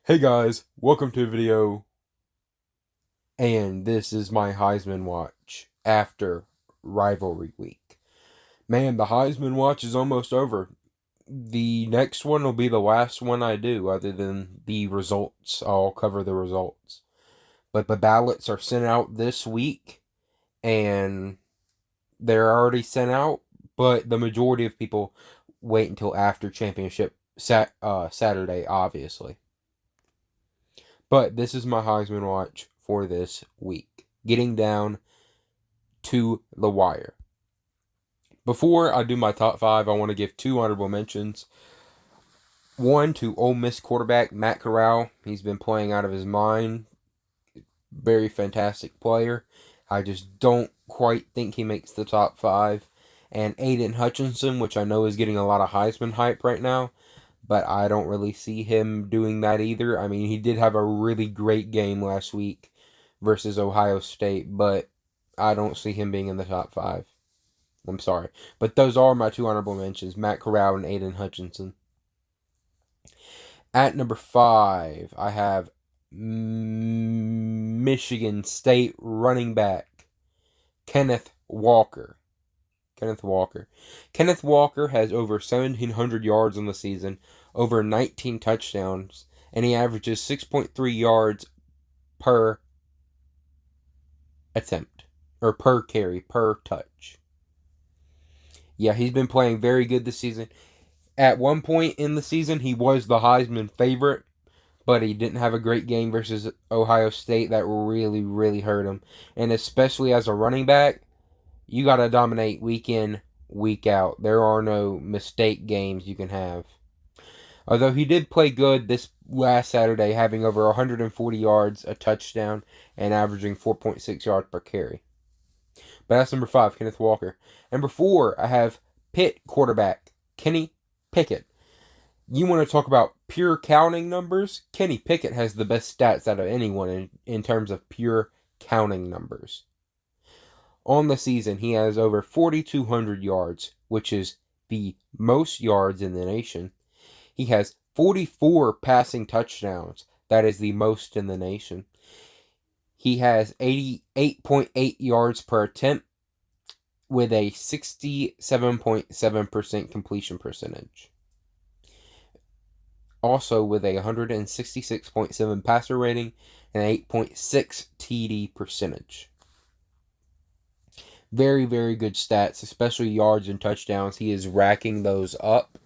Hey guys, welcome to the video, and this is my Heisman watch after Rivalry week. Man, the Heisman watch is almost over. The next one will be the last one I do, other than the results. I'll cover the results. But the ballots are sent out this week, and they're already sent out, but the majority of people wait until after championship Saturday, obviously. But this is my Heisman watch for this week. Getting down to the wire. Before I do my top five, I want to give two honorable mentions. One to Ole Miss quarterback Matt Corral. He's been playing out of his mind. Very fantastic player. I just don't quite think he makes the top five. And Aiden Hutchinson, which I know is getting a lot of Heisman hype right now, but I don't really see him doing that either. I mean, he did have a really great game last week versus Ohio State, but I don't see him being in the top five. I'm sorry. But those are my two honorable mentions, Matt Corral and Aiden Hutchinson. At number five, I have Michigan State running back Kenneth Walker. Kenneth Walker has over 1,700 yards on the season, over 19 touchdowns, and he averages 6.3 yards per attempt, or per carry, per touch. Yeah, he's been playing very good this season. At one point in the season, he was the Heisman favorite, but he didn't have a great game versus Ohio State. That really, really hurt him. And especially as a running back, you got to dominate week in, week out. There are no mistake games you can have. Although he did play good this last Saturday, having over 140 yards, a touchdown, and averaging 4.6 yards per carry. But that's number five, Kenneth Walker. Number four, I have Pitt quarterback, Kenny Pickett. You want to talk about pure counting numbers? Kenny Pickett has the best stats out of anyone in terms of pure counting numbers. On the season, he has over 4,200 yards, which is the most yards in the nation. He has 44 passing touchdowns. That is the most in the nation. He has 88.8 yards per attempt with a 67.7% completion percentage. Also with a 166.7 passer rating and 8.6 TD percentage. Very, very good stats, especially yards and touchdowns. He is racking those up.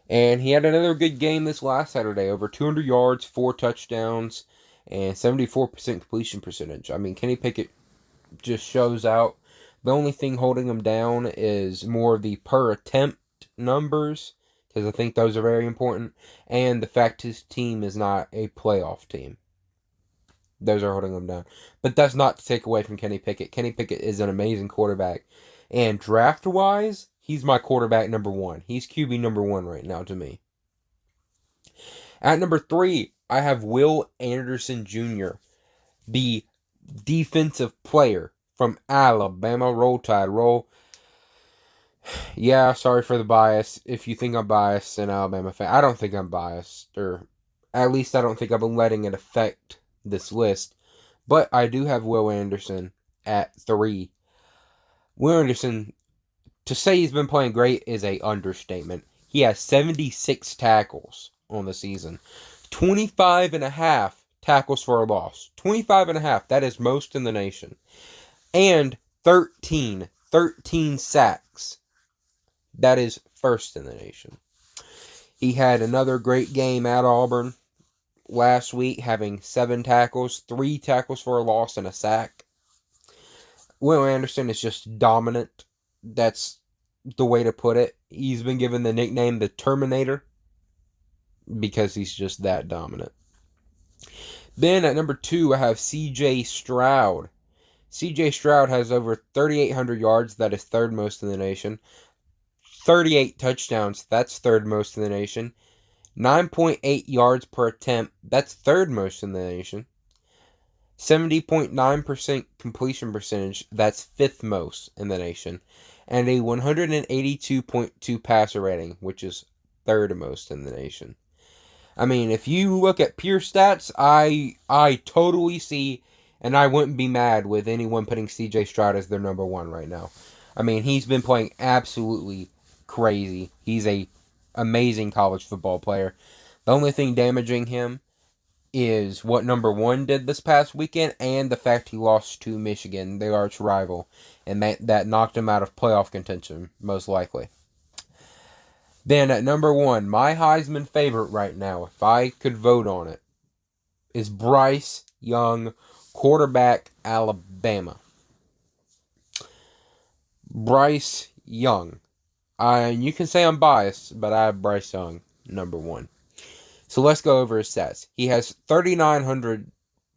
And he had another good game this last Saturday. Over 200 yards, 4 touchdowns, and 74% completion percentage. I mean, Kenny Pickett just shows out. The only thing holding him down is more of the per attempt numbers, because I think those are very important, and the fact his team is not a playoff team. Those are holding him down. But that's not to take away from Kenny Pickett. Kenny Pickett is an amazing quarterback. And draft-wise, he's my quarterback number one. He's QB number one right now to me. At number three, I have Will Anderson Jr., the defensive player from Alabama. Roll Tide, roll. Yeah, sorry for the bias. If you think I'm biased, an Alabama fan. I don't think I'm biased. Or at least I don't think I've been letting it affect this list. But I do have Will Anderson at 3. Will Anderson, to say he's been playing great is a understatement. He has 76 tackles on the season. 25.5 tackles for a loss. 25.5. That is most in the nation. And 13 sacks. That is first in the nation. He had another great game at Auburn last week, having 7 tackles, 3 tackles for a loss, and a sack. Will Anderson is just dominant. That's the way to put it. He's been given the nickname the Terminator because he's just that dominant. Then at number 2, I have C.J. Stroud. C.J. Stroud has over 3,800 yards. That is third most in the nation. 38 touchdowns. That's third most in the nation. 9.8 yards per attempt. That's third most in the nation. 70.9% completion percentage. That's fifth most in the nation. And a 182.2 passer rating, which is third most in the nation. I mean, if you look at pure stats, I totally see, and I wouldn't be mad with anyone putting C.J. Stroud as their number one right now. I mean, he's been playing absolutely crazy. He's a amazing college football player. The only thing damaging him is what number one did this past weekend, and the fact he lost to Michigan, their arch rival, and that knocked him out of playoff contention, most likely. Then at number one, my Heisman favorite right now, if I could vote on it, is Bryce Young, quarterback, Alabama. Bryce Young. You can say I'm biased, but I have Bryce Young, number one. So let's go over his stats. He has 3,900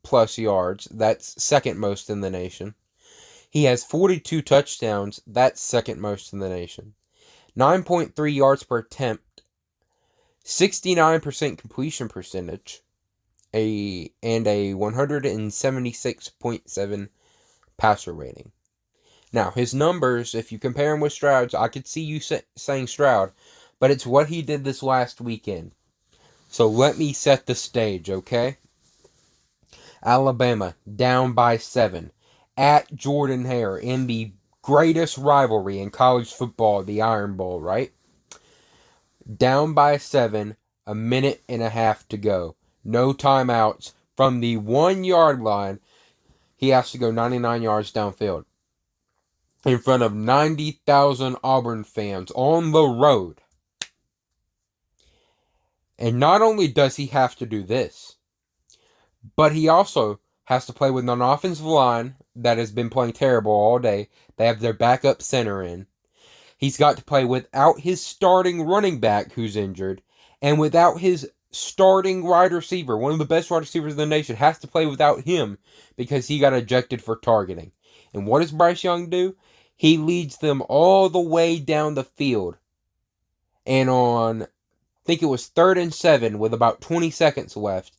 plus yards. That's second most in the nation. He has 42 touchdowns. That's second most in the nation. 9.3 yards per attempt. 69% completion percentage. And a 176.7 passer rating. Now, his numbers, if you compare him with Stroud's, I could see you saying Stroud, but it's what he did this last weekend. So let me set the stage, okay? Alabama down by 7 at Jordan-Hare in the greatest rivalry in college football, the Iron Bowl, right? Down by 7, a minute and a half to go. No timeouts. From the 1 yard line, he has to go 99 yards downfield. In front of 90,000 Auburn fans on the road. And not only does he have to do this, but he also has to play with an offensive line that has been playing terrible all day. They have their backup center in. He's got to play without his starting running back who's injured, and without his starting wide receiver, one of the best wide receivers in the nation, has to play without him because he got ejected for targeting. And what does Bryce Young do? He leads them all the way down the field. And on, I think it was 3rd and 7 with about 20 seconds left,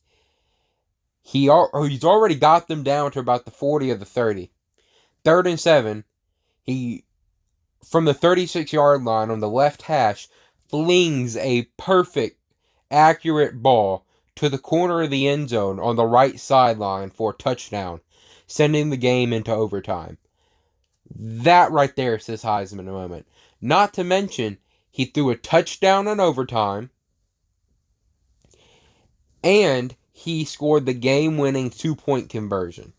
he's already got them down to about the 40 or the 30. 3rd and 7, he, from the 36-yard line on the left hash, flings a perfect, accurate ball to the corner of the end zone on the right sideline for a touchdown, sending the game into overtime. That right there is his Heisman moment. Not to mention, he threw a touchdown in overtime, and he scored the game-winning 2-point conversion.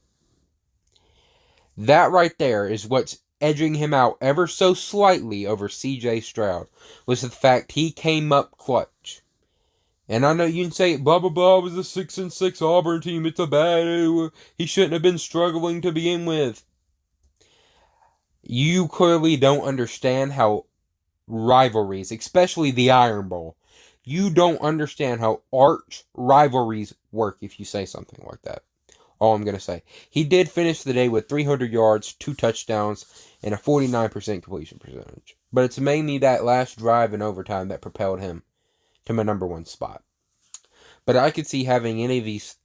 That right there is what's edging him out ever so slightly over C.J. Stroud, was the fact he came up clutch. And I know you can say, blah, blah, blah, it was a 6-6 Auburn team, it's a bad, he shouldn't have been struggling to begin with. You clearly don't understand how rivalries, especially the Iron Bowl, you don't understand how arch rivalries work if you say something like that. All I'm going to say. He did finish the day with 300 yards, 2 touchdowns, and a 49% completion percentage. But it's mainly that last drive in overtime that propelled him to my number one spot. But I could see having any of these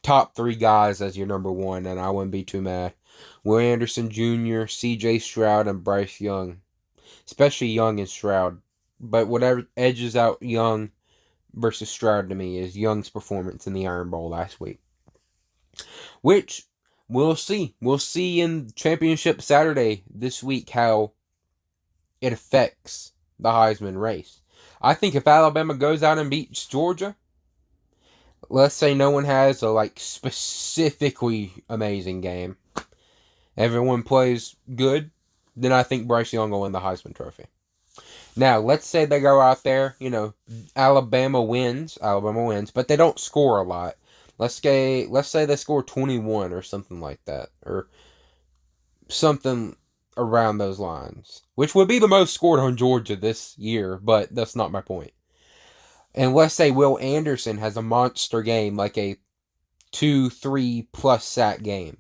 top 3 guys as your number one, and I wouldn't be too mad. Will Anderson Jr., C.J. Stroud, and Bryce Young. Especially Young and Stroud. But whatever edges out Young versus Stroud to me is Young's performance in the Iron Bowl last week. Which, we'll see. We'll see in Championship Saturday this week how it affects the Heisman race. I think if Alabama goes out and beats Georgia, let's say no one has a specifically amazing game, everyone plays good, then I think Bryce Young will win the Heisman Trophy. Now, let's say they go out there, Alabama wins, but they don't score a lot. Let's say they score 21 or something like that, or something around those lines, which would be the most scored on Georgia this year, but that's not my point. And let's say Will Anderson has a monster game, like a 2-3 plus sack game.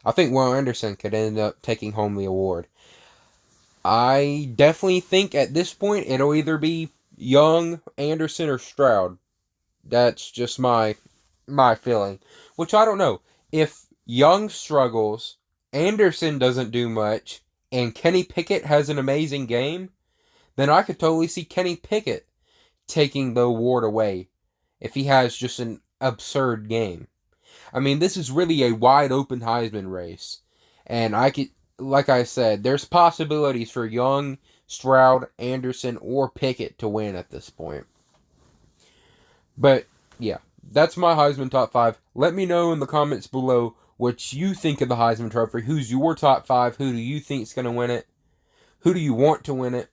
I think Will Anderson could end up taking home the award. I definitely think at this point it'll either be Young, Anderson, or Stroud. That's just my feeling. Which I don't know. If Young struggles, Anderson doesn't do much, and Kenny Pickett has an amazing game, then I could totally see Kenny Pickett taking the award away if he has just an absurd game. I mean, this is really a wide open Heisman race. And like I said, there's possibilities for Young, Stroud, Anderson, or Pickett to win at this point. But, yeah, that's my Heisman top 5. Let me know in the comments below what you think of the Heisman Trophy. Who's your top 5? Who do you think is going to win it? Who do you want to win it?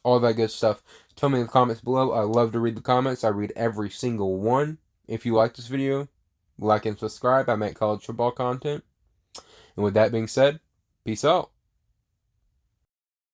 All that good stuff. Tell me in the comments below. I love to read the comments. I read every single one. If you like this video, like and subscribe. I make college football content. And with that being said, peace out.